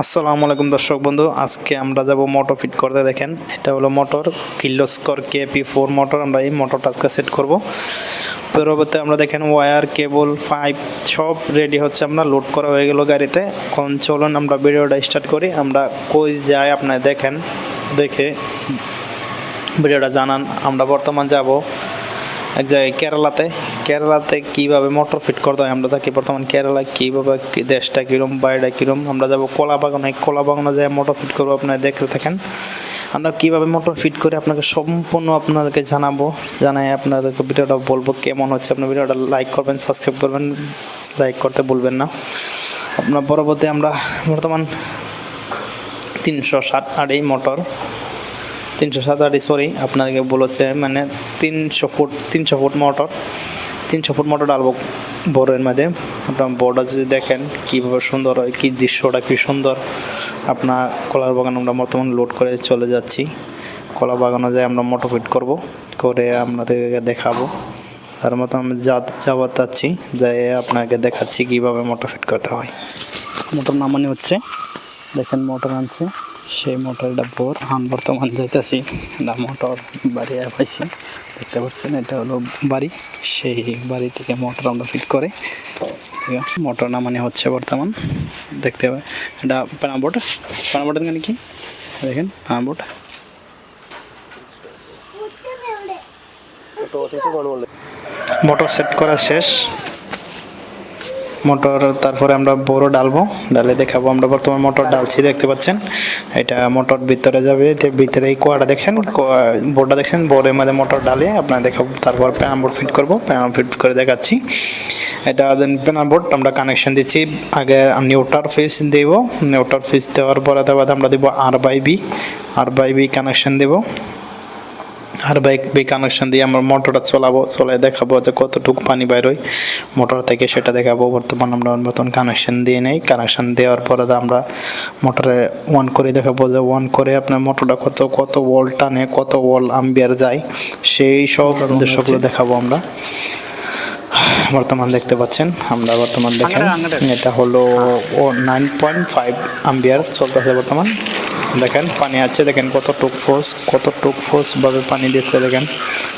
আসসালামু আলাইকুম দর্শক বন্ধু, আজকে আমরা যাব মোটর ফিট করতে। দেখেন, এটা হলো মোটর কির্লোস্কর KP4 মোটর। আমরা এই মোটরটা আজকে সেট করব। পরবর্তী আমরা দেখেন ওয়্যার, কেবল, পাইপ সব রেডি হচ্ছে, আমরা লোড করা হয়ে গেল গাড়িতে। এখন চলুন আমরা ভিডিওটা স্টার্ট করি। আমরা কই যাই আপনারা দেখেন, দেখে ভিডিওটা জানান। আমরা বর্তমান যাব এক জায়গায় কেরালাতে কীভাবে মোটর ফিট করতে হয় আমরা থাকি বর্তমান কেরালায়, কীভাবে দেশটা কীরকম, বাড়িটা কীরকম। আমরা যাবো কলাবাগানে যায় মোটর ফিট করবো। আপনারা দেখতে থাকেন আমরা কীভাবে মোটর ফিট করে আপনাকে সম্পূর্ণ আপনাদেরকে জানাই আপনাদেরকে ভিডিওটা বলবো কেমন হচ্ছে। আপনার ভিডিওটা লাইক করবেন, সাবস্ক্রাইব করবেন, লাইক করতে ভুলবেন না। আপনার পরবর্তী আমরা বর্তমান 307 এই মোটর 307 সরি আপনাকে বলেছে, মানে 300 ফুট মোটর ডালবো বোরের মধ্যে। আপনার বোর্ডটা যদি দেখেন কীভাবে সুন্দর হয়, কী দৃশ্যটা কী সুন্দর। আপনার কলার বাগান আমরা বর্তমান লোড করে চলে যাচ্ছি। কলা বাগানে যাই আমরা মোটর ফিট করে আপনাদেরকে দেখাবো। তার মতো আমি যাবার চাচ্ছি, যাই আপনাকে দেখাচ্ছি কীভাবে মোটর ফিট করতে হয়। মোটর নামানি হচ্ছে, দেখেন মোটর আনছে, সেই মোটরটা বোর আমি বর্তমান যাইতেছি। এটা মোটর বাড়ি পাইছি, দেখতে পাচ্ছেন এটা হলো বাড়ি। সেই বাড়ি থেকে মোটর আমরা ফিট করে, ঠিক আছে। মোটর নামানি হচ্ছে বর্তমান, দেখতে হবে। এটা প্যানাবোর্ডের মানে কি দেখেন, প্যানাবোর্ড মোটর সেট করা শেষ। মোটর তারপরে আমরা বোরও ডালে দেখাবো। আমরা বর্তমানে মোটর ডালছি, দেখতে পাচ্ছেন। এটা মোটর ভিতরে যাবে, ভিতরে এই কোয়াটা দেখেন, বোর্ডটা দেখেন, বোর্ডের মধ্যে মোটর ডালে আপনার দেখাবো। তারপর প্যান বোর্ড ফিট করবো, প্যান ফিট করে দেখাচ্ছি। এটা প্যান বোর্ড আমরা কানেকশন দিচ্ছি। আগে নিউট্রাল ফিস দেবো, নিউট্রাল ফিস দেওয়ার পরে আমরা দেবো R/B কানেকশন দেবো। R/B কানেকশন দিয়ে আমরা মোটরটা চলে দেখাবো যে কতটুকু পানি বাইর হয় মোটর থেকে, সেটা দেখাবো। বর্তমান কানেকশন দিয়ে নেই। কানেকশন দেওয়ার পরে আমরা মোটরে অন করে দেখাবো, যে অন করে আপনার মোটরটা কত ভোল্ট টানে, কত ভোল্ট অ্যাম্পিয়ার যায়, সেই সব দৃশ্যগুলো দেখাবো আমরা। বর্তমান দেখতে পাচ্ছেন, আমরা বর্তমান দেখেন এটা হলো 9.5 অ্যাম্পিয়ার চলতেছে বর্তমান। দেখেন পানি আছে, দেখেন কতটুক ফোর্স ভাবে পানি দিচ্ছে, দেখেন